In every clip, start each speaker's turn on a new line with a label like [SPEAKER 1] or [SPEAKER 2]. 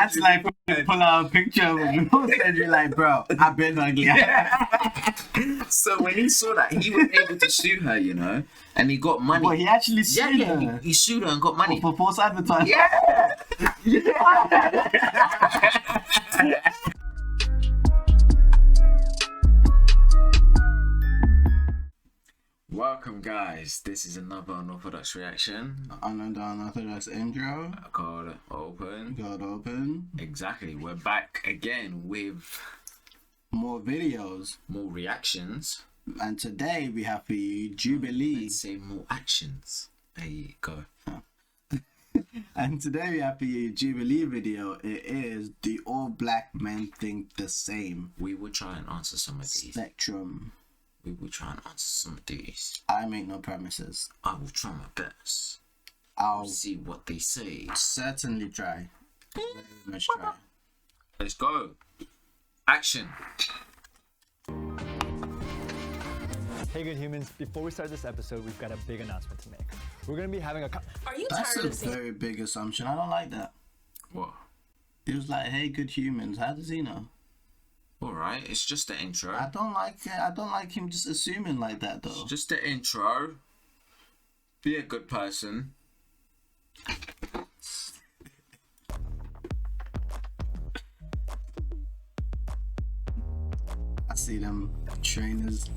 [SPEAKER 1] That's like pull out a picture of him and you're like, bro, I've been ugly.
[SPEAKER 2] So when he saw that, he was able to sue her, you know, and he got money.
[SPEAKER 1] But he actually sued her.
[SPEAKER 2] He sued her and got money.
[SPEAKER 1] For false advertising.
[SPEAKER 2] Yeah. Welcome, guys. This is another Unorthodox reaction.
[SPEAKER 1] Another Unorthodox intro.
[SPEAKER 2] Called Open.
[SPEAKER 1] Called Open.
[SPEAKER 2] Exactly. We're back again with
[SPEAKER 1] more videos,
[SPEAKER 2] more reactions,
[SPEAKER 1] and today we have for you Jubilee.
[SPEAKER 2] Let's say more actions. There you go.
[SPEAKER 1] And today we have for you Jubilee video. It is "Do All Black Men Think the Same?"
[SPEAKER 2] We will try and answer some of these.
[SPEAKER 1] Spectrum.
[SPEAKER 2] We will try and answer some of these.
[SPEAKER 1] I make no promises.
[SPEAKER 2] I will try my best.
[SPEAKER 1] I'll
[SPEAKER 2] see what they say.
[SPEAKER 1] Certainly try. Very much try.
[SPEAKER 2] Let's go. Action.
[SPEAKER 3] Hey good humans, before we start this episode, we've got a big announcement to make. We're going to be having a...
[SPEAKER 4] Are you
[SPEAKER 1] That's
[SPEAKER 4] tired
[SPEAKER 1] a
[SPEAKER 4] of saying...
[SPEAKER 1] very big assumption. I don't like that.
[SPEAKER 2] What?
[SPEAKER 1] He was like, hey good humans. How does he know?
[SPEAKER 2] Alright, it's just the intro.
[SPEAKER 1] I don't like him just assuming like that though.
[SPEAKER 2] It's just the intro. Be a good person.
[SPEAKER 1] I see them trainers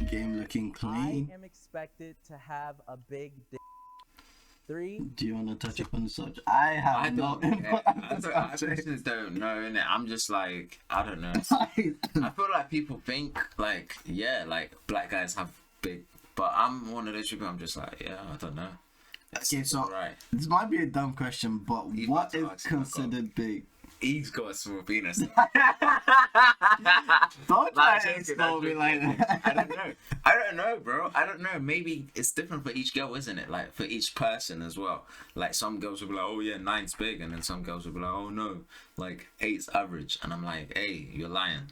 [SPEAKER 1] game looking clean.
[SPEAKER 5] I am expected to have a big dick. 3.
[SPEAKER 1] Do you want to touch up on the subject? I
[SPEAKER 2] don't know, innit? I'm just like, I don't know. I feel like people think like, yeah, like black guys have big, but I'm one of those people. I'm just like, yeah, I don't know.
[SPEAKER 1] Okay, so
[SPEAKER 2] right.
[SPEAKER 1] This might be a dumb question, but what is considered big?
[SPEAKER 2] He's got a small penis.
[SPEAKER 1] Don't try to explode me like that.
[SPEAKER 2] I don't know, bro. I don't know. Maybe it's different for each girl, isn't it? Like for each person as well. Like some girls will be like, oh yeah, 9's big, and then some girls will be like, oh no, like 8's average, and I'm like, hey, you're lying.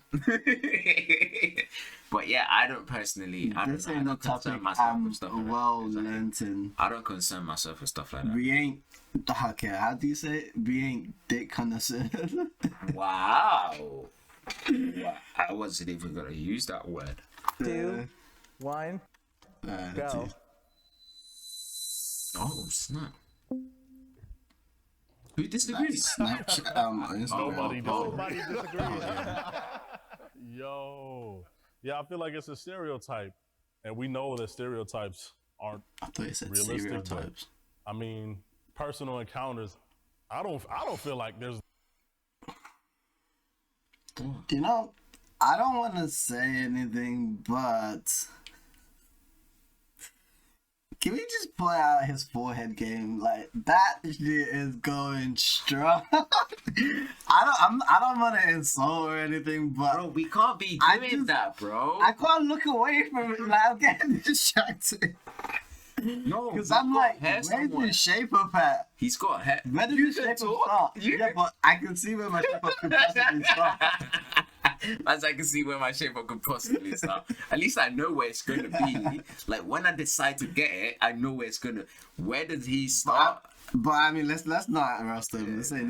[SPEAKER 2] But yeah, I don't personally. I don't concern myself with stuff like that. I don't concern myself with stuff like that.
[SPEAKER 1] We ain't. Okay, how do you say it? We ain't dick connoisseurs.
[SPEAKER 2] Wow. I wasn't even gonna use that word.
[SPEAKER 5] 2, 1, go.
[SPEAKER 2] Oh snap! Who disagrees?
[SPEAKER 6] Nobody disagrees. Yo, yeah, I feel like it's a stereotype, and we know that stereotypes aren't
[SPEAKER 1] I thought you said
[SPEAKER 6] realistic.
[SPEAKER 1] stereotypes.
[SPEAKER 6] I mean, personal encounters. I don't feel like there's.
[SPEAKER 1] You know, I don't want to say anything, but can we just point out his forehead game? Like that shit is going strong. I don't want to insult or anything, but
[SPEAKER 2] bro, we can't be doing that, bro.
[SPEAKER 1] I can't look away from it. Like I'm getting distracted.
[SPEAKER 2] No,
[SPEAKER 1] because I'm like, where's the shape up at?
[SPEAKER 2] He's got hair.
[SPEAKER 1] Where does the shape up start? Yeah, but I can see where my shape up could possibly start.
[SPEAKER 2] As I can see where my shape up could possibly start. At least I know where it's gonna be. Like when I decide to get it, I know where it's gonna. Where does he start?
[SPEAKER 1] But I mean, let's not roast him. This ain't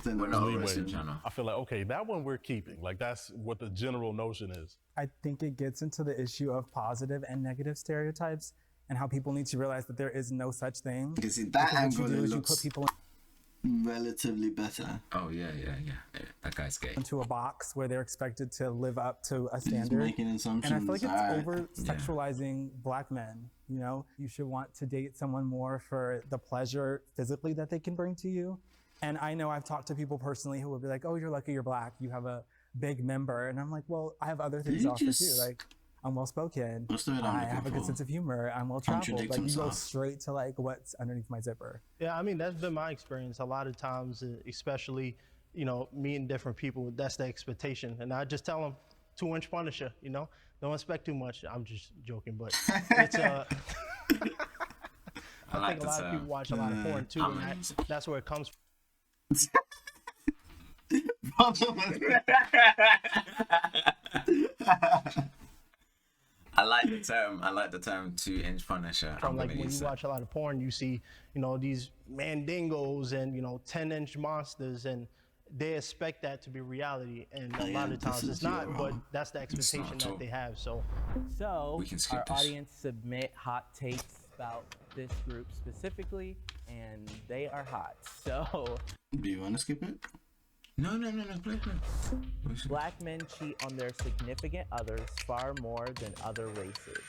[SPEAKER 2] We're not a roasting channel.
[SPEAKER 6] I feel like okay, that one we're keeping. Like that's what the general notion is.
[SPEAKER 5] I think it gets into the issue of positive and negative stereotypes and how people need to realize that there is no such thing.
[SPEAKER 1] You see, that angle
[SPEAKER 5] you
[SPEAKER 1] looks
[SPEAKER 5] put people
[SPEAKER 1] relatively better.
[SPEAKER 2] Oh yeah. That guy's gay.
[SPEAKER 5] into a box where they're expected to live up to a
[SPEAKER 1] He's
[SPEAKER 5] standard.
[SPEAKER 1] making assumptions.
[SPEAKER 5] And I feel like it's over-sexualizing black men. You know, you should want to date someone more for the pleasure physically that they can bring to you. And I know I've talked to people personally who will be like, oh, you're lucky you're black. You have a big member. And I'm like, well, I have other things to offer too. Like, I'm well-spoken. I have a good sense of humor. I'm well-traveled. Like, you go straight to like what's underneath my zipper.
[SPEAKER 7] Yeah, I mean, that's been my experience. A lot of times, especially, you know, meeting different people, that's the expectation. And I just tell them, 2-inch Punisher, you know? Don't expect too much. I'm just joking, but it's I think a lot of people watch a lot of porn too, and that's where it comes from.
[SPEAKER 2] I like the term 2-inch Punisher.
[SPEAKER 7] From like when you watch a lot of porn, you see, you know, these mandingos and, you know, 10-inch monsters, and they expect that to be reality, and a
[SPEAKER 1] Yeah,
[SPEAKER 7] lot of
[SPEAKER 1] this
[SPEAKER 7] times
[SPEAKER 1] is
[SPEAKER 7] it's not.
[SPEAKER 1] your
[SPEAKER 7] But
[SPEAKER 1] wrong.
[SPEAKER 7] that's the expectation
[SPEAKER 2] at all.
[SPEAKER 7] that they have. So
[SPEAKER 4] So
[SPEAKER 2] We can skip
[SPEAKER 4] our
[SPEAKER 2] this.
[SPEAKER 4] audience submit hot takes about this group specifically, and they are hot. So
[SPEAKER 1] Do you want to skip it?
[SPEAKER 2] No, play.
[SPEAKER 4] black men cheat on their significant others far more than other races.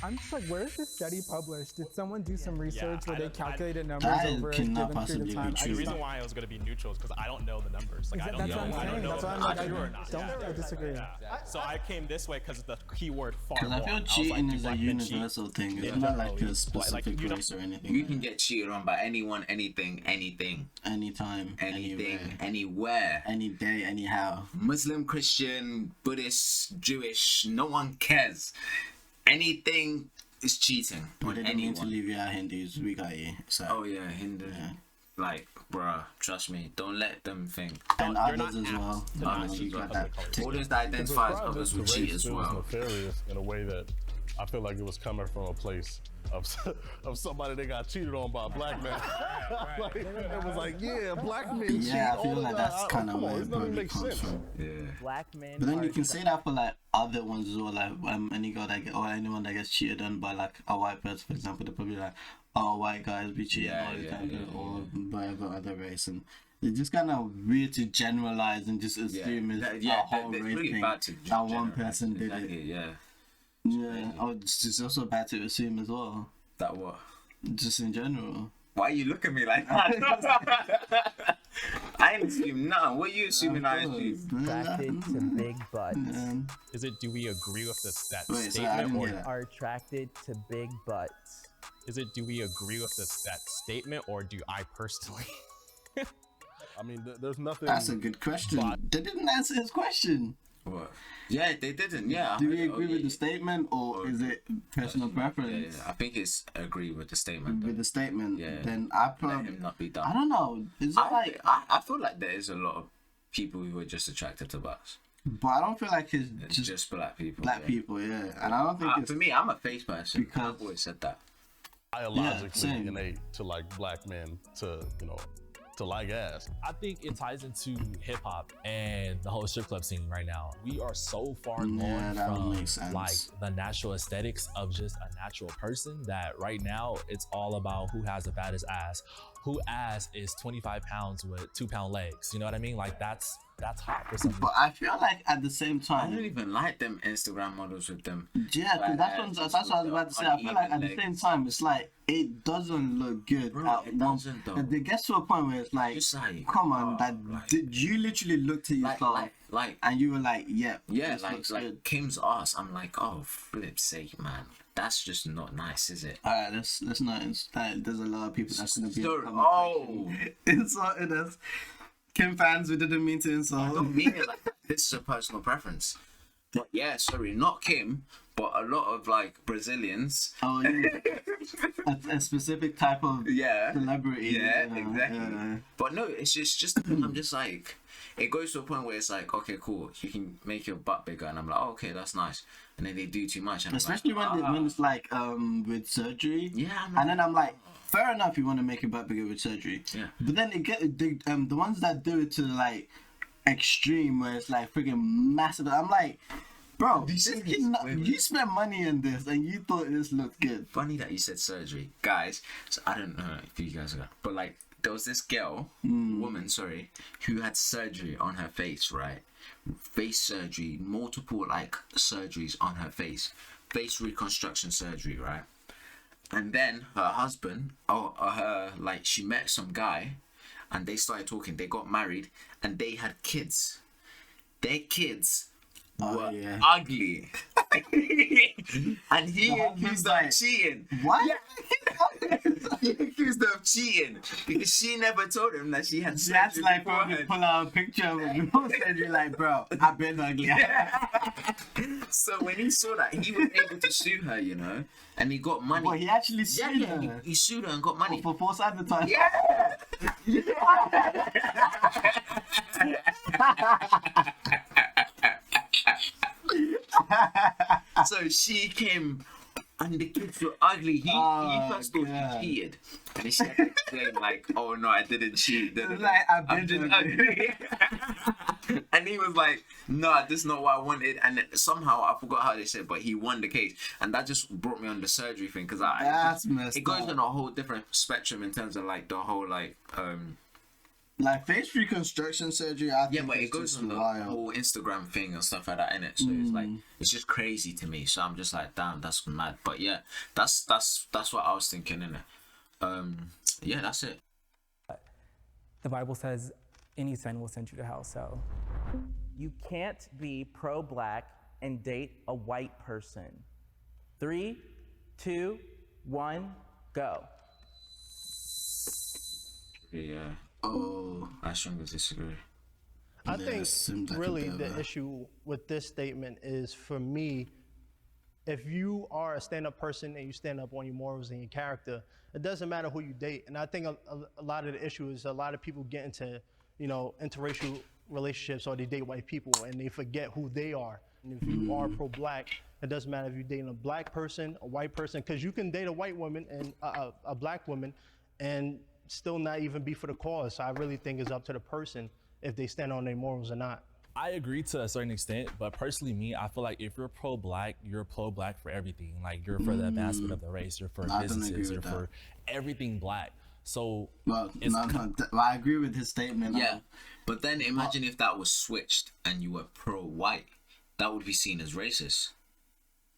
[SPEAKER 5] I'm just like, where is this study published? Did someone do some research where
[SPEAKER 3] I
[SPEAKER 5] they
[SPEAKER 3] don't-
[SPEAKER 5] calculated numbers
[SPEAKER 1] That
[SPEAKER 5] over a
[SPEAKER 1] cannot
[SPEAKER 5] given period
[SPEAKER 1] possibly
[SPEAKER 5] of time?
[SPEAKER 1] be true.
[SPEAKER 3] The
[SPEAKER 1] The
[SPEAKER 3] reason why it was going to be neutral is because I don't know the numbers. Like, I don't
[SPEAKER 5] That's
[SPEAKER 3] know.
[SPEAKER 5] what I'm
[SPEAKER 3] I don't
[SPEAKER 5] saying.
[SPEAKER 3] know
[SPEAKER 5] That's why I'm
[SPEAKER 3] if
[SPEAKER 5] like,
[SPEAKER 3] it's true or not.
[SPEAKER 5] I disagree.
[SPEAKER 3] So I came this way because of the keyword far
[SPEAKER 1] Because
[SPEAKER 3] more.
[SPEAKER 1] I feel
[SPEAKER 3] was like,
[SPEAKER 1] cheating
[SPEAKER 3] do
[SPEAKER 1] is a
[SPEAKER 3] black men cheat?
[SPEAKER 1] universal thing. It's
[SPEAKER 3] Yeah,
[SPEAKER 1] not like
[SPEAKER 3] generally,
[SPEAKER 1] a specific
[SPEAKER 3] you know,
[SPEAKER 1] race or anything.
[SPEAKER 2] You can get cheated on by anyone, anything,
[SPEAKER 1] anytime, anywhere,
[SPEAKER 2] anywhere.
[SPEAKER 1] any day, anyhow.
[SPEAKER 2] Muslim, Christian, Buddhist, Jewish, no one cares. Anything is cheating
[SPEAKER 1] We
[SPEAKER 2] on
[SPEAKER 1] didn't mean to
[SPEAKER 2] anyone.
[SPEAKER 1] leave you out, Hindus. We got you. So.
[SPEAKER 2] Oh yeah, Hindu. Like, bruh, trust me, don't let them think.
[SPEAKER 1] And
[SPEAKER 3] You're
[SPEAKER 1] others
[SPEAKER 3] not
[SPEAKER 1] as well.
[SPEAKER 3] apt to
[SPEAKER 2] not
[SPEAKER 1] Others
[SPEAKER 2] cheat
[SPEAKER 1] got
[SPEAKER 2] on
[SPEAKER 1] that
[SPEAKER 3] colors.
[SPEAKER 1] tick.
[SPEAKER 2] All those that identify as others will
[SPEAKER 6] The
[SPEAKER 2] cheat
[SPEAKER 6] race
[SPEAKER 2] as
[SPEAKER 6] feels
[SPEAKER 2] well.
[SPEAKER 6] nefarious in a way that I feel like it was coming from a place of somebody that got cheated on by a black man. Like, it was like, yeah, black men cheat.
[SPEAKER 1] Yeah, I
[SPEAKER 6] all
[SPEAKER 1] feel
[SPEAKER 6] the
[SPEAKER 1] like
[SPEAKER 6] time.
[SPEAKER 1] that's kind of
[SPEAKER 6] Come on,
[SPEAKER 1] where
[SPEAKER 6] it
[SPEAKER 1] it
[SPEAKER 6] doesn't
[SPEAKER 1] probably
[SPEAKER 6] make
[SPEAKER 1] comes
[SPEAKER 6] sense.
[SPEAKER 1] from.
[SPEAKER 2] Yeah.
[SPEAKER 4] Black men.
[SPEAKER 1] But then
[SPEAKER 4] are
[SPEAKER 1] you can say that for like other ones as well, like any girl that get or anyone that gets cheated on by like a white person, for example, they're probably like, oh, white guys be cheating
[SPEAKER 2] Yeah,
[SPEAKER 1] all the
[SPEAKER 2] yeah,
[SPEAKER 1] time,
[SPEAKER 2] yeah,
[SPEAKER 1] or whatever other race, and it's just kind of weird to generalize and just assume it's a whole
[SPEAKER 2] it's
[SPEAKER 1] race
[SPEAKER 2] really
[SPEAKER 1] thing
[SPEAKER 2] bad to
[SPEAKER 1] that one
[SPEAKER 2] generalize.
[SPEAKER 1] person did
[SPEAKER 2] Exactly,
[SPEAKER 1] it.
[SPEAKER 2] yeah.
[SPEAKER 1] Yeah, oh, it's just also bad to assume as well,
[SPEAKER 2] That what?
[SPEAKER 1] just in general.
[SPEAKER 2] Why you look at me like that? I ain't assume nothing. What you assuming I assume?
[SPEAKER 4] attracted to big butts.
[SPEAKER 3] Is it, do we agree with that
[SPEAKER 1] Wait, so I
[SPEAKER 3] statement?
[SPEAKER 1] didn't
[SPEAKER 3] Or
[SPEAKER 1] get that.
[SPEAKER 4] Are attracted to big butts.
[SPEAKER 3] is it, do we agree with that statement, or do I personally?
[SPEAKER 6] I mean, there's nothing.
[SPEAKER 1] That's a good question. They didn't answer his question.
[SPEAKER 2] What? Yeah, they didn't. Yeah.
[SPEAKER 1] Do we agree with the statement, or
[SPEAKER 2] Or-
[SPEAKER 1] is it personal
[SPEAKER 2] Yeah,
[SPEAKER 1] preference?
[SPEAKER 2] I think it's agree with the statement.
[SPEAKER 1] With the statement,
[SPEAKER 2] Yeah.
[SPEAKER 1] then I
[SPEAKER 2] Let
[SPEAKER 1] probably,
[SPEAKER 2] him not be
[SPEAKER 1] I
[SPEAKER 2] done.
[SPEAKER 1] don't know. Is it like,
[SPEAKER 2] I feel like there is a lot of people who are just attracted to butts.
[SPEAKER 1] but I don't feel like it's
[SPEAKER 2] It's
[SPEAKER 1] just
[SPEAKER 2] just black people.
[SPEAKER 1] black
[SPEAKER 2] yeah.
[SPEAKER 1] people, yeah. And I don't think it's
[SPEAKER 2] For me, I'm a face person.
[SPEAKER 1] because-
[SPEAKER 2] I've always said that.
[SPEAKER 6] biologically
[SPEAKER 1] same.
[SPEAKER 6] innate to like black men to to like ass.
[SPEAKER 8] I think it ties into hip hop and the whole strip club scene right now. We are so far
[SPEAKER 1] Yeah,
[SPEAKER 8] gone
[SPEAKER 1] that would
[SPEAKER 8] from
[SPEAKER 1] make sense.
[SPEAKER 8] like the natural aesthetics of just a natural person that right now it's all about who has the baddest ass, who ass is 25 pounds with 2-pound legs. You know what I mean? Like that's hot for some
[SPEAKER 1] But I feel like at the same
[SPEAKER 2] I don't
[SPEAKER 1] time,
[SPEAKER 2] even like them Instagram models with them.
[SPEAKER 1] yeah, because that's what I was about to say. I feel like at the
[SPEAKER 2] Uneven
[SPEAKER 1] same
[SPEAKER 2] legs.
[SPEAKER 1] time, it's like it doesn't look good.
[SPEAKER 2] Bro,
[SPEAKER 1] at
[SPEAKER 2] it
[SPEAKER 1] one-
[SPEAKER 2] doesn't though.
[SPEAKER 1] It gets to a point where it's like,
[SPEAKER 2] Just like,
[SPEAKER 1] come on,
[SPEAKER 2] oh,
[SPEAKER 1] that
[SPEAKER 2] like-
[SPEAKER 1] did you literally looked at yourself
[SPEAKER 2] like
[SPEAKER 1] and you were like, yeah, this
[SPEAKER 2] like
[SPEAKER 1] looks good.
[SPEAKER 2] Kim's ass. I'm like, oh, flip's sake, man. That's just not nice, is it?
[SPEAKER 1] All right, let's not. There's a lot of people that's gonna be.
[SPEAKER 2] So-
[SPEAKER 1] in the comment section insulting us. Kim fans, we didn't mean to
[SPEAKER 2] I
[SPEAKER 1] insult.
[SPEAKER 2] don't mean it like that. This is a personal preference. But yeah, sorry, not Kim, but a lot of like Brazilians.
[SPEAKER 1] Oh, yeah. a specific type of
[SPEAKER 2] Yeah.
[SPEAKER 1] celebrity.
[SPEAKER 2] Yeah, exactly.
[SPEAKER 1] yeah.
[SPEAKER 2] But no, it's just I'm just like, it goes to a point where it's like, okay, cool, you can make your butt bigger, and I'm like, oh, okay, that's nice. And then they do too much, and
[SPEAKER 1] Especially
[SPEAKER 2] I'm like,
[SPEAKER 1] when it's like with surgery.
[SPEAKER 2] Yeah, I'm
[SPEAKER 1] And then I'm like, fair enough, you want to make your butt bigger with surgery.
[SPEAKER 2] Yeah.
[SPEAKER 1] But then the ones that do it to like extreme, where it's like freaking massive. I'm like, bro,
[SPEAKER 2] you
[SPEAKER 1] this
[SPEAKER 2] seen
[SPEAKER 1] kid
[SPEAKER 2] this?
[SPEAKER 1] not-
[SPEAKER 2] Wait.
[SPEAKER 1] you spent money on this and you thought this looked good.
[SPEAKER 2] funny that you said surgery, guys. So I don't know if you guys are, but like there was this girl, woman, sorry, who had surgery on her face, right? Face surgery, multiple like surgeries on her face reconstruction surgery, right? And then her husband, she met some guy, and they started talking. They got married, and they had kids. Their kids were
[SPEAKER 1] yeah.
[SPEAKER 2] ugly. And he
[SPEAKER 1] The
[SPEAKER 2] accused
[SPEAKER 1] husband's
[SPEAKER 2] her of
[SPEAKER 1] like,
[SPEAKER 2] cheating.
[SPEAKER 1] What?
[SPEAKER 2] He accused her of cheating because she never told him that she had
[SPEAKER 1] That's
[SPEAKER 2] surgery
[SPEAKER 1] like
[SPEAKER 2] beforehand.
[SPEAKER 1] when you pull out a picture of a before surgery, like, bro, I've been ugly.
[SPEAKER 2] So when he saw that, he was able to sue her, you know, and he got money.
[SPEAKER 1] But he actually sued
[SPEAKER 2] yeah,
[SPEAKER 1] her
[SPEAKER 2] he sued her and got money.
[SPEAKER 1] for false advertising.
[SPEAKER 2] So she came, and the kids were ugly. He
[SPEAKER 1] Oh,
[SPEAKER 2] first thought
[SPEAKER 1] God.
[SPEAKER 2] she cheated. And he said, explain like, oh no, I didn't cheat.
[SPEAKER 1] Like,
[SPEAKER 2] I'm just and he was like, no, this is not what I wanted. And then somehow I forgot how they said, but he won the case, and that just brought me on the surgery thing because
[SPEAKER 1] That's messed
[SPEAKER 2] it goes
[SPEAKER 1] up.
[SPEAKER 2] on a whole different spectrum in terms of like the whole like
[SPEAKER 1] face reconstruction surgery. I think
[SPEAKER 2] yeah, but
[SPEAKER 1] is
[SPEAKER 2] it goes
[SPEAKER 1] just
[SPEAKER 2] on the
[SPEAKER 1] wild.
[SPEAKER 2] whole Instagram thing and stuff like that, innit? So it's like it's just crazy to me. So I'm just like, damn, that's mad. But yeah, that's what I was thinking, innit? Yeah, that's it.
[SPEAKER 5] The Bible says any sin will send you to hell. So
[SPEAKER 4] You can't be pro-black and date a white person. 3, 2, 1, go.
[SPEAKER 2] Yeah,
[SPEAKER 1] Oh,
[SPEAKER 2] I strongly disagree.
[SPEAKER 7] I
[SPEAKER 1] Yeah,
[SPEAKER 7] think
[SPEAKER 1] seems like a
[SPEAKER 7] really
[SPEAKER 1] bit
[SPEAKER 7] the
[SPEAKER 1] of a-
[SPEAKER 7] issue with this statement is, for me, if you are a stand-up person and you stand up on your morals and your character, it doesn't matter who you date. And I think a lot of the issue is a lot of people get into, interracial relationships, or they date white people and they forget who they are. And if you are pro-black, it doesn't matter if you're dating a black person, a white person, because you can date a white woman and a black woman and still not even be for the cause. So I really think it's up to the person if they stand on their morals or not.
[SPEAKER 8] I agree to a certain extent, but personally, me, I feel like if you're pro-black, you're pro-black for everything. Like you're for the advancement of the race, you're for
[SPEAKER 1] I don't agree
[SPEAKER 8] businesses,
[SPEAKER 1] with
[SPEAKER 8] you're for everything black. So
[SPEAKER 1] well,
[SPEAKER 8] it's
[SPEAKER 1] well, I agree with his statement.
[SPEAKER 2] Yeah, but then imagine if that was switched and you were pro-white, that would be seen as racist.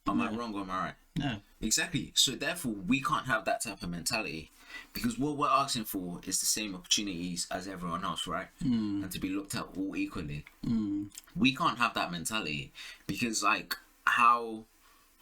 [SPEAKER 2] Am I wrong or am I right?
[SPEAKER 1] Yeah.
[SPEAKER 2] Exactly. So therefore, we can't have that type of mentality, because what we're asking for is the same opportunities as everyone else, right? And to be looked at all equally. We can't have that mentality because, like, how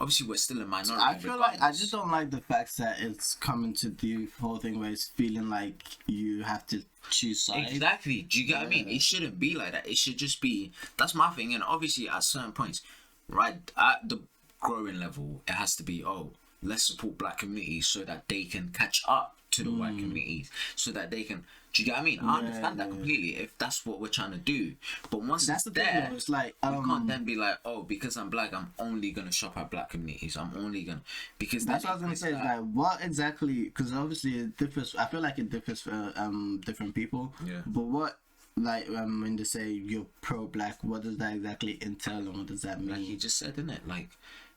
[SPEAKER 2] obviously we're still a minority.
[SPEAKER 1] I feel like I
[SPEAKER 2] regardless.
[SPEAKER 1] just don't like the fact that it's coming to the whole thing where it's feeling like you have to choose sides.
[SPEAKER 2] Exactly. Do you get what I mean? It shouldn't be like that. It should just be. That's my thing. And obviously, at certain points, right at the growing level, it has to be, oh, let's support black communities so that they can catch up to the white communities, so that they can. Do you get what I mean? I understand that completely if that's what we're trying to do. But once
[SPEAKER 1] That's
[SPEAKER 2] it's
[SPEAKER 1] the thing,
[SPEAKER 2] there,
[SPEAKER 1] though, it's like
[SPEAKER 2] you can't then be like, oh, because I'm black, I'm only gonna shop at black communities. I'm only gonna because
[SPEAKER 1] that's
[SPEAKER 2] then
[SPEAKER 1] what I was gonna
[SPEAKER 2] it's
[SPEAKER 1] say. Like, what exactly? Because obviously it differs. I feel like it differs for different people.
[SPEAKER 2] Yeah.
[SPEAKER 1] But what, like, when they say you're pro-black, what does that exactly entail, and what does that mean?
[SPEAKER 2] like you just said, innit? Like,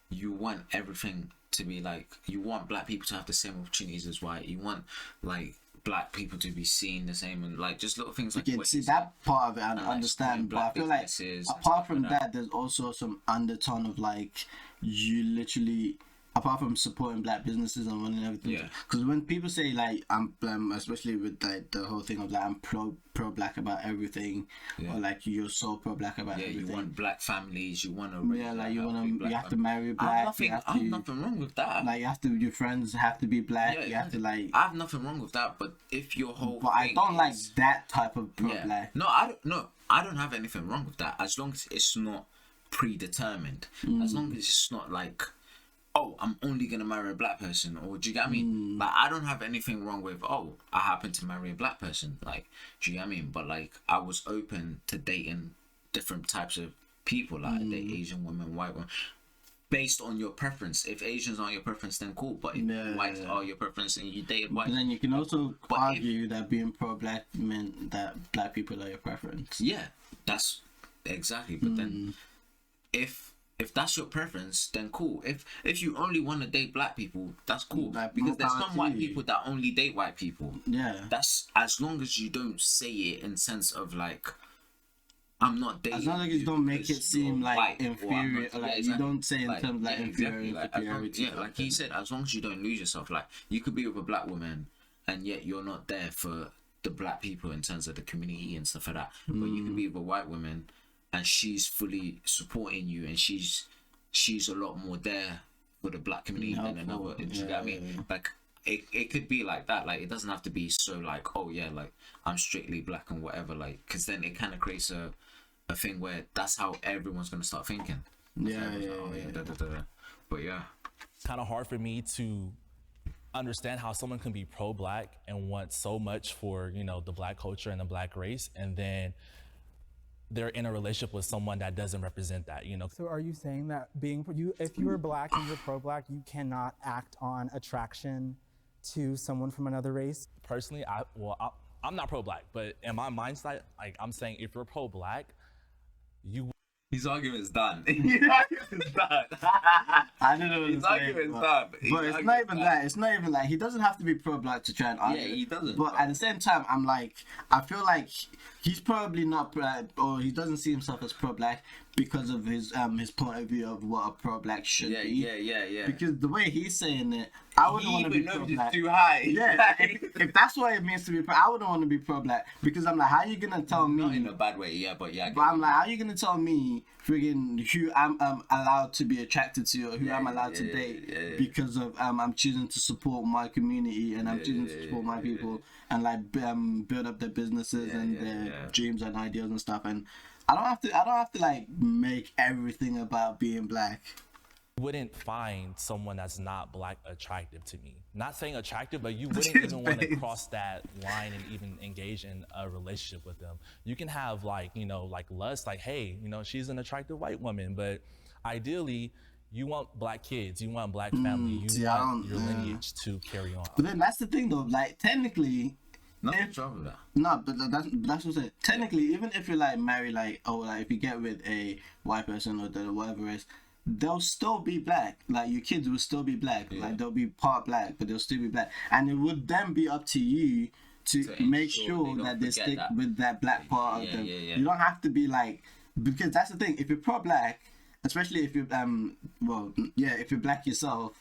[SPEAKER 2] you want everything to be like, you want black people to have the same opportunities as white. You want like black people to be seen the same, and like just little things like
[SPEAKER 1] Okay,
[SPEAKER 2] what
[SPEAKER 1] see
[SPEAKER 2] you said.
[SPEAKER 1] that part of it I
[SPEAKER 2] And, like,
[SPEAKER 1] understand, but I
[SPEAKER 2] black
[SPEAKER 1] feel like
[SPEAKER 2] businesses and
[SPEAKER 1] apart
[SPEAKER 2] stuff
[SPEAKER 1] from
[SPEAKER 2] like
[SPEAKER 1] that, there's also some undertone of like you literally, apart from supporting black businesses and running everything.
[SPEAKER 2] Yeah.
[SPEAKER 1] Because when people say like I'm especially with like the whole thing of like I'm pro black about everything,
[SPEAKER 2] Yeah.
[SPEAKER 1] or like you're so pro black about
[SPEAKER 2] Yeah,
[SPEAKER 1] everything.
[SPEAKER 2] you want black families. You want to.
[SPEAKER 1] Yeah, like you have to marry black.
[SPEAKER 2] I have nothing.
[SPEAKER 1] you have
[SPEAKER 2] I have
[SPEAKER 1] to,
[SPEAKER 2] nothing wrong with that.
[SPEAKER 1] like you have to, your friends have to be black.
[SPEAKER 2] Yeah,
[SPEAKER 1] you have to like.
[SPEAKER 2] I have nothing wrong with that. But if your whole
[SPEAKER 1] But I
[SPEAKER 2] thing
[SPEAKER 1] don't like
[SPEAKER 2] is-
[SPEAKER 1] that type of pro
[SPEAKER 2] Yeah.
[SPEAKER 1] black.
[SPEAKER 2] No, I don't. No, I don't have anything wrong with that. As long as it's not predetermined. As long as it's not like, oh, I'm only gonna marry a black person, or do you get what I mean? Like, I don't have anything wrong with, oh, I happen to marry a black person. Like, do you get what I mean? But like, I was open to dating different types of people, like the Asian women, white women, based on your preference. If Asians aren't your preference, then cool. But if
[SPEAKER 1] Yeah,
[SPEAKER 2] whites
[SPEAKER 1] yeah.
[SPEAKER 2] are your preference and you dated white,
[SPEAKER 1] But then you can also
[SPEAKER 2] But if-
[SPEAKER 1] argue that being pro-black meant that black people are your preference.
[SPEAKER 2] yeah, that's exactly. But then, if that's your preference, then cool. If you only want to date black people, that's cool.
[SPEAKER 1] Like,
[SPEAKER 2] Because
[SPEAKER 1] more
[SPEAKER 2] there's
[SPEAKER 1] power
[SPEAKER 2] some
[SPEAKER 1] to
[SPEAKER 2] white
[SPEAKER 1] you.
[SPEAKER 2] people that only date white people.
[SPEAKER 1] Yeah.
[SPEAKER 2] That's as long as you don't say it in sense of like, I'm not dating.
[SPEAKER 1] As long as you don't make
[SPEAKER 2] because
[SPEAKER 1] it seem
[SPEAKER 2] you're
[SPEAKER 1] like
[SPEAKER 2] white, or I'm
[SPEAKER 1] inferior,
[SPEAKER 2] not-
[SPEAKER 1] like,
[SPEAKER 2] yeah,
[SPEAKER 1] you don't say in terms of, like,
[SPEAKER 2] yeah,
[SPEAKER 1] inferiority,
[SPEAKER 2] Like, as long-
[SPEAKER 1] superiority,
[SPEAKER 2] yeah, like he said, as long as you don't lose yourself, like you could be with a black woman, and yet you're not there for the black people in terms of the community and stuff like that. But you could be with a white woman, and she's fully supporting you, and she's a lot more there for the black community than
[SPEAKER 1] Helpful.
[SPEAKER 2] another. Do you get what I mean?
[SPEAKER 1] Yeah.
[SPEAKER 2] Like it could be like that. Like it doesn't have to be so like, oh yeah, like I'm strictly black and whatever. Like because then it kind of creates a thing where that's how everyone's gonna start thinking.
[SPEAKER 1] Yeah,
[SPEAKER 2] Everyone's
[SPEAKER 1] yeah,
[SPEAKER 2] like, oh,
[SPEAKER 1] yeah.
[SPEAKER 2] da, da, da, da. But yeah.
[SPEAKER 8] it's kind of hard for me to understand how someone can be pro-black and want so much for, the black culture and the black race, and then they're in a relationship with someone that doesn't represent that,
[SPEAKER 5] So are you saying that if you are black and you're pro-black, you cannot act on attraction to someone from another race?
[SPEAKER 8] Personally, I'm not pro-black, but in my mindset, like I'm saying, if you're pro-black, you
[SPEAKER 2] His argument's done. His argument's done.
[SPEAKER 1] I don't know what
[SPEAKER 2] His
[SPEAKER 1] to say,
[SPEAKER 2] argument's
[SPEAKER 1] but-
[SPEAKER 2] done.
[SPEAKER 1] But it's not even that. It's not even like he doesn't have to be pro-black to try and argue.
[SPEAKER 2] Yeah, he doesn't,
[SPEAKER 1] But at the same time, I'm like, I feel like he's probably not or he doesn't see himself as pro-black because of his point of view of what a pro-black should be.
[SPEAKER 2] Yeah.
[SPEAKER 1] Because the way he's saying it, I wouldn't want to be
[SPEAKER 2] He even knows
[SPEAKER 1] pro-black.
[SPEAKER 2] it's too high.
[SPEAKER 1] Yeah, if that's what it means to be pro, I wouldn't want to be pro-black because I'm like, how are you gonna tell me?
[SPEAKER 2] Not in a bad way, yeah, but yeah.
[SPEAKER 1] But I'm like, how are you gonna tell me friggin' who I'm allowed to be attracted to or who I'm allowed to date because of I'm choosing to support my community and I'm choosing to support my people and like build up their businesses and their dreams and ideas and stuff, and I don't have to like make everything about being black.
[SPEAKER 8] wouldn't find someone that's not black attractive to me. Not saying attractive, but you wouldn't even want to cross that line and even engage in a relationship with them. You can have like, you know, like lust, like, hey, you know, she's an attractive white woman, but ideally you want black kids, you want black family, you want your lineage to carry on.
[SPEAKER 1] But then that's the thing though, like technically,
[SPEAKER 2] Nothing's wrong with that.
[SPEAKER 1] no, but that's what I'm saying. Technically, even if you like marry like, or like if you get with a white person or whatever it is, they'll still be black. Like your kids will still be black. Like they'll be part black, but they'll still be black. And it would then be up to you to make sure that they stick with that black part of them. You don't have to be like, because that's the thing. If you're pro-black, especially if you're if you're black yourself,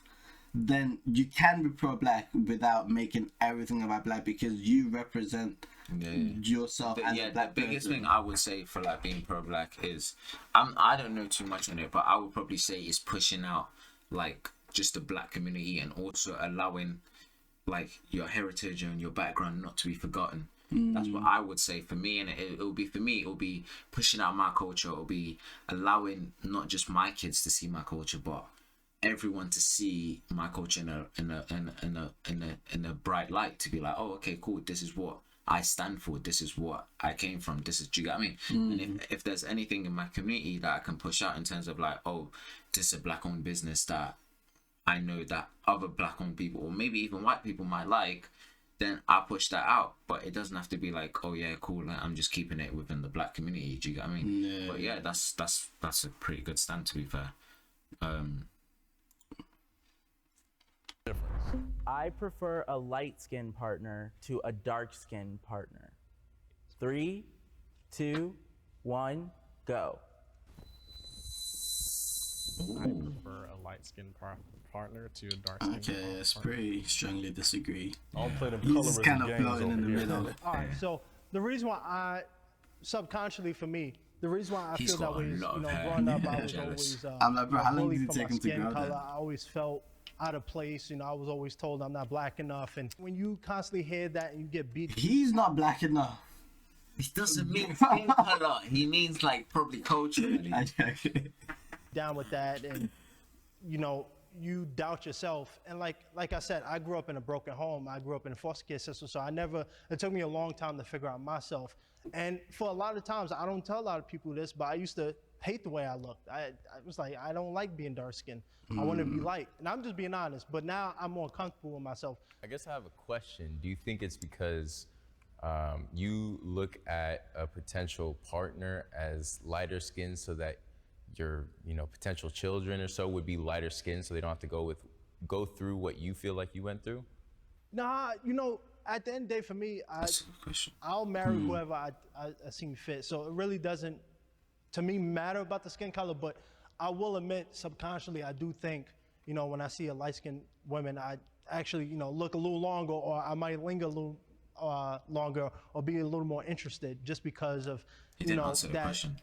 [SPEAKER 1] then you can be pro-black without making everything about black because you represent yourself as a black
[SPEAKER 2] the biggest
[SPEAKER 1] person.
[SPEAKER 2] thing I would say for like being pro-black is I don't know too much on it, but I would probably say is pushing out like just the black community and also allowing like your heritage and your background not to be forgotten. That's what I would say for me, and it'll be for me. It'll be pushing out my culture. It'll be allowing not just my kids to see my culture, but everyone to see my culture in a bright light. To be like, oh, okay, cool. This is what I stand for. This is what I came from. This is, do you get what I mean? And if there's anything in my community that I can push out in terms of like, oh, this is a black-owned business that I know that other black-owned people or maybe even white people might like, then I push that out. But it doesn't have to be like, oh yeah, cool, like, I'm just keeping it within the black community. Do you get what I mean? But yeah, that's a pretty good stand, to be fair.
[SPEAKER 4] I prefer a light-skinned partner to a dark-skinned partner. 3, 2, 1, go.
[SPEAKER 6] I prefer a light-skinned partner to a dark-skinned
[SPEAKER 1] Okay, it's pretty strongly disagree.
[SPEAKER 6] I don't play them
[SPEAKER 1] He's
[SPEAKER 6] colorist
[SPEAKER 1] kind of
[SPEAKER 6] games
[SPEAKER 1] floating in the
[SPEAKER 6] over here.
[SPEAKER 1] middle.
[SPEAKER 7] All right, so the reason why I, subconsciously for me, the reason why I
[SPEAKER 2] He's
[SPEAKER 7] feel that
[SPEAKER 2] got a
[SPEAKER 7] way is,
[SPEAKER 2] lot of hair.
[SPEAKER 7] growing up, I was
[SPEAKER 2] Jealous.
[SPEAKER 7] always
[SPEAKER 1] I'm like, bro, how long
[SPEAKER 7] bullied
[SPEAKER 1] did it
[SPEAKER 7] for
[SPEAKER 1] take
[SPEAKER 7] my
[SPEAKER 1] him to
[SPEAKER 7] skin
[SPEAKER 1] grow
[SPEAKER 7] color.
[SPEAKER 1] that?
[SPEAKER 7] I always felt out of place. You know, I was always told I'm not black enough. And when you constantly hear that and you get beat,
[SPEAKER 1] He's not black enough.
[SPEAKER 2] It doesn't mean skin color. He means like probably culturally.
[SPEAKER 7] down with that, and you know, you doubt yourself. And like I said, I grew up in a broken home. I grew up in a foster care system, so it took me a long time to figure out myself. And for a lot of times, I don't tell a lot of people this, but I used to hate the way I looked. I was like, I don't like being dark skinned. I want to be light. And I'm just being honest, but now I'm more comfortable with myself.
[SPEAKER 9] I guess I have a question. Do you think it's because you look at a potential partner as lighter skinned so that your potential children or so would be lighter skinned so they don't have to go through what you feel like you went through?
[SPEAKER 7] Nah, at the end of the day, for me, I'll marry whoever I seem fit. So it really doesn't, to me, matter about the skin color. But I will admit, subconsciously, I do think, when I see a light-skinned woman, I actually, look a little longer, or I might linger a little longer, or be a little more interested, just because of,
[SPEAKER 2] He didn't answer the question.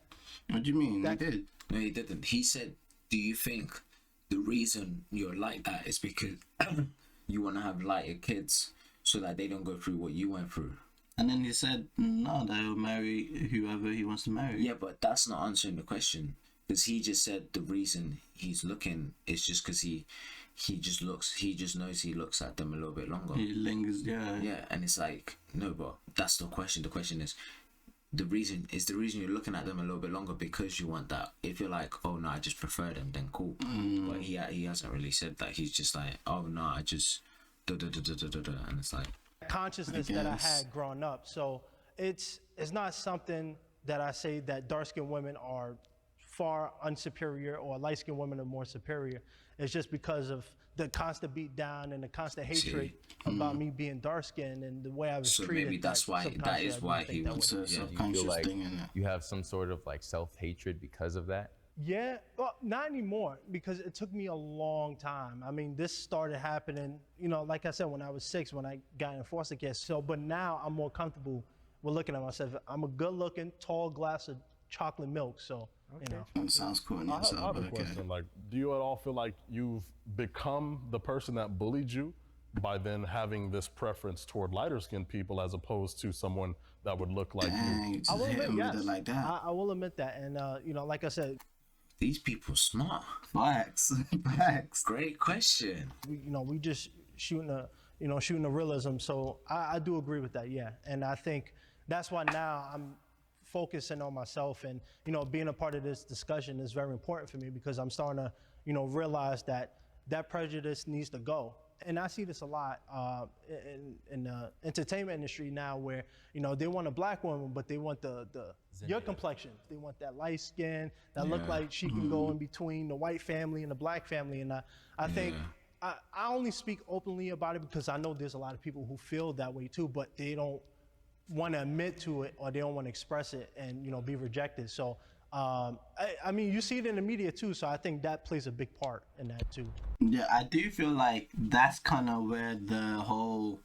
[SPEAKER 1] What do you mean? He did.
[SPEAKER 2] No, he didn't. He said, do you think the reason you're like that is because you want to have lighter kids so that they don't go through what you went through?
[SPEAKER 1] And then he said, no, that he'll marry whoever he wants to marry.
[SPEAKER 2] Yeah, but that's not answering the question. Because he just said the reason he's looking is just because he just knows he looks at them a little bit longer.
[SPEAKER 1] He lingers, yeah.
[SPEAKER 2] Yeah, and it's like, no, but that's the question. The question is, the reason you're looking at them a little bit longer because you want that. If you're like, oh no, I just prefer them, then cool. But he hasn't really said that. He's just like, oh no, and it's like
[SPEAKER 7] consciousness that I
[SPEAKER 1] guess.
[SPEAKER 7] had growing up. So it's not something that I say that dark-skinned women are far unsuperior or light-skinned women are more superior. It's just because of the constant beat down and the constant hatred about me being dark-skinned and the way I was
[SPEAKER 2] so
[SPEAKER 7] treated.
[SPEAKER 2] maybe that's why that
[SPEAKER 7] subconsciously
[SPEAKER 2] is
[SPEAKER 7] I do
[SPEAKER 2] why
[SPEAKER 7] think
[SPEAKER 2] he
[SPEAKER 7] that
[SPEAKER 2] wants
[SPEAKER 7] way.
[SPEAKER 1] It's a
[SPEAKER 2] yeah.
[SPEAKER 9] You feel
[SPEAKER 1] subconscious
[SPEAKER 9] like
[SPEAKER 1] thing in it.
[SPEAKER 9] you have some sort of like self-hatred because of that?
[SPEAKER 7] Yeah, well, not anymore because it took me a long time. I mean, this started happening, you know, like I said, when I was 6, when I got in foster care. So, but now I'm more comfortable with looking at myself. I'm a good-looking, tall glass of chocolate milk. So, you know.
[SPEAKER 1] That sounds cool in
[SPEAKER 6] I have
[SPEAKER 1] yourself.
[SPEAKER 6] a
[SPEAKER 1] Okay.
[SPEAKER 6] question. Like, do you at all feel like you've become the person that bullied you by then having this preference toward lighter skinned people as opposed to someone that would look like you?
[SPEAKER 1] Dang, you
[SPEAKER 7] I
[SPEAKER 1] just
[SPEAKER 7] will
[SPEAKER 1] hit
[SPEAKER 7] admit,
[SPEAKER 1] him with
[SPEAKER 7] yes.
[SPEAKER 1] it like that.
[SPEAKER 7] I will admit that. And, you know, like I said,
[SPEAKER 2] These people smart.
[SPEAKER 1] Facts. Facts.
[SPEAKER 2] Great question.
[SPEAKER 7] we just shooting a realism. So I do agree with that, yeah. And I think that's why now I'm focusing on myself and, you know, being a part of this discussion is very important for me because I'm starting to, you know, realize that prejudice needs to go. And I see this a lot in the entertainment industry now where, you know, they want a black woman, but they want your complexion. They want that light skin that look like she can go in between the white family and the black family. And I think I only speak openly about it because I know there's a lot of people who feel that way too, but they don't want to admit to it or they don't want to express it and, you know, be rejected. So, I mean, you see it in the media too, so I think that plays a big part in that too.
[SPEAKER 1] Yeah, I do feel like that's kind of where the whole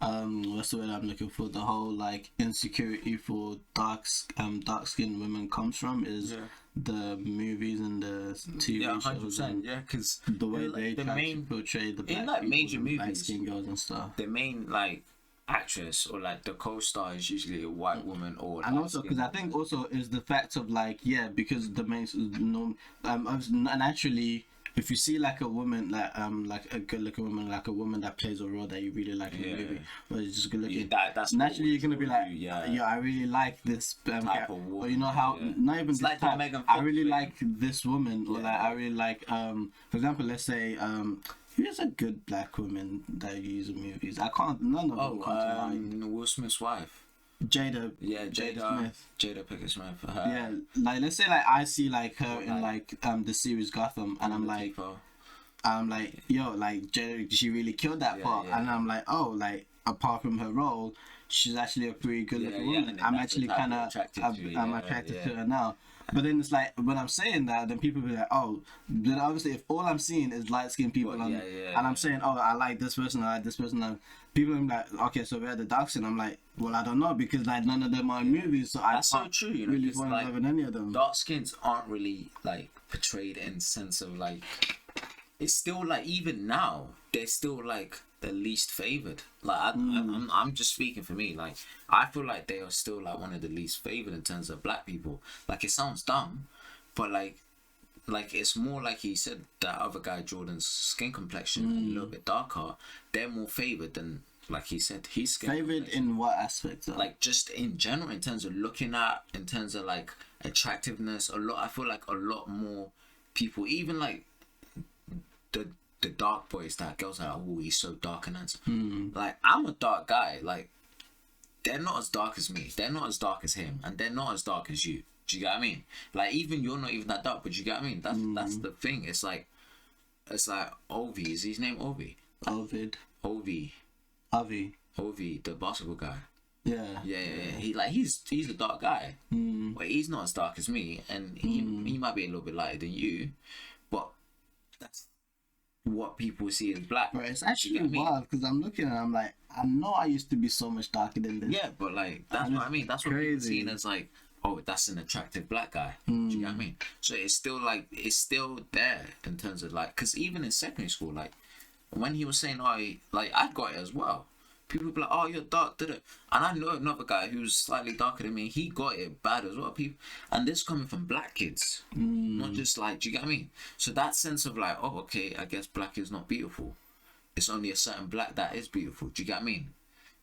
[SPEAKER 1] what's the word I'm looking for? The whole like insecurity for dark-skinned women comes from is the movies and the TV
[SPEAKER 2] Yeah,
[SPEAKER 1] shows
[SPEAKER 2] 100%.
[SPEAKER 1] and
[SPEAKER 2] Yeah, because
[SPEAKER 1] the way they try to portray the black
[SPEAKER 2] like
[SPEAKER 1] people
[SPEAKER 2] major
[SPEAKER 1] and
[SPEAKER 2] movies,
[SPEAKER 1] light-skinned girls and stuff.
[SPEAKER 2] the main like actress or like the co-star is usually a white woman or
[SPEAKER 1] And also, because I think also is the fact of like, because the main naturally, if you see like a woman like a good looking woman, like a woman that plays a role that you really like in the movie, or it's just good looking,
[SPEAKER 2] that's
[SPEAKER 1] naturally you're gonna be like,
[SPEAKER 2] yeah.
[SPEAKER 1] I really like this
[SPEAKER 2] Type of
[SPEAKER 1] or you know how
[SPEAKER 2] woman,
[SPEAKER 1] not even
[SPEAKER 2] it's
[SPEAKER 1] this
[SPEAKER 2] like the
[SPEAKER 1] type,
[SPEAKER 2] Megan
[SPEAKER 1] I
[SPEAKER 2] Fox
[SPEAKER 1] really
[SPEAKER 2] thing.
[SPEAKER 1] like this woman, or like I really like for example, let's say who's a good black woman that you use in movies? None of them come to mind.
[SPEAKER 2] Will Smith's wife.
[SPEAKER 1] Jada.
[SPEAKER 2] Yeah,
[SPEAKER 1] Smith.
[SPEAKER 2] Jada Pinkett Smith.
[SPEAKER 1] Yeah, like let's say like I see like her in like the series Gotham, and I'm like, yo, like Jada, she really killed that part, and I'm like, oh, like apart from her role, she's actually a pretty good looking woman. I'm actually kind of I'm attracted to her now. But then it's like when I'm saying that, then people be like, oh, then obviously if all I'm seeing is light skinned people, and I'm saying, oh, I like this person, I like this person, people are like, okay, so we're the dark skin. I'm like, well, I don't know because like none of them are in movies, so
[SPEAKER 2] That's
[SPEAKER 1] I can't
[SPEAKER 2] so true, you know,
[SPEAKER 1] really
[SPEAKER 2] 'cause,
[SPEAKER 1] fall in
[SPEAKER 2] like,
[SPEAKER 1] love with any of them.
[SPEAKER 2] Dark skins aren't really like portrayed in sense of like, it's still like even now they're still like the least favored. Like I'm just speaking for me. Like I feel like they are still like one of the least favored in terms of black people. Like it sounds dumb, but like it's more like he said that other guy Jordan's skin complexion a little bit darker. They're more favored than like he said his skin
[SPEAKER 1] Favored
[SPEAKER 2] complexion.
[SPEAKER 1] in what aspect? Though?
[SPEAKER 2] Like just in general, in terms of looking at, in terms of like attractiveness, I feel like a lot more people, even like the dark boys that girls are like, oh, he's so dark and handsome. Like I'm a dark guy. Like they're not as dark as me. They're not as dark as him, and they're not as dark as you. Do you get what I mean? Like even you're not even that dark, but you get what I mean? That's the thing. It's like Ovi. Is his name Ovi?
[SPEAKER 1] Ovid.
[SPEAKER 2] Ovi, the basketball guy.
[SPEAKER 1] Yeah.
[SPEAKER 2] He's a dark guy, but he's not as dark as me, and he might be a little bit lighter than you, but that's what people see as black.
[SPEAKER 1] Bro, it's actually wild because I'm looking and I'm like, I know I used to be so much darker than this.
[SPEAKER 2] Yeah, but like that's what I mean. That's what people see as like, oh, that's an attractive black guy. Do you get what I mean? So it's still like it's there in terms of like, because even in secondary school, like when he was saying, oh, I got it as well. People be like, oh, you're dark, and I know another guy who's slightly darker than me. He got it bad as well. People, and this coming from black kids, not just like, do you get what I mean? So that sense of like, oh, okay, I guess black is not beautiful. It's only a certain black that is beautiful. Do you get what I mean?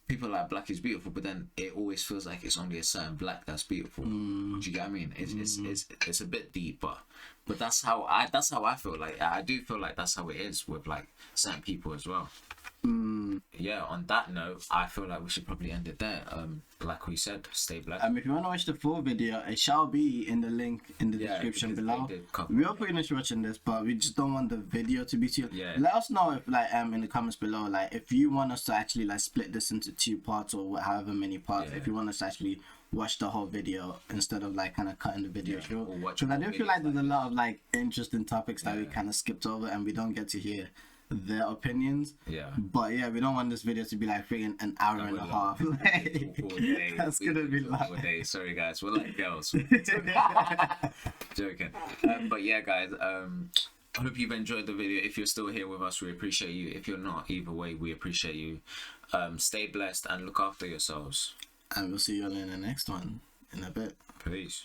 [SPEAKER 2] People like black is beautiful, but then it always feels like it's only a certain black that's beautiful. Do you get what I mean? It's a bit deep, but that's how I feel. Like I do feel like that's how it is with like certain people as well. Yeah, on that note, I feel like we should probably end it there. Like we said, stay blessed.
[SPEAKER 1] If you want to watch the full video, it shall be in the link in the description
[SPEAKER 2] because
[SPEAKER 1] below.
[SPEAKER 2] they did cover
[SPEAKER 1] We are finished watching this, but we just don't want the video to be too.
[SPEAKER 2] Yeah.
[SPEAKER 1] Let us know if like in the comments below, like if you want us to actually like split this into 2 parts or however many parts.
[SPEAKER 2] Yeah.
[SPEAKER 1] If you want us to actually watch the whole video instead of like kind of cutting the video short.
[SPEAKER 2] or watch
[SPEAKER 1] Because I
[SPEAKER 2] the
[SPEAKER 1] do feel
[SPEAKER 2] video,
[SPEAKER 1] like there's a lot of like interesting topics that we kind of skipped over and we don't get to hear their opinions.
[SPEAKER 2] Yeah.
[SPEAKER 1] But yeah, we don't want this video to be like freaking an hour and a half. That's gonna be long.
[SPEAKER 2] Sorry guys, we're like girls. Joking. But yeah guys, I hope you've enjoyed the video. If you're still here with us, we appreciate you. If you're not, either way, we appreciate you. Stay blessed and look after yourselves.
[SPEAKER 1] And we'll see you all in the next one in a bit.
[SPEAKER 2] Peace.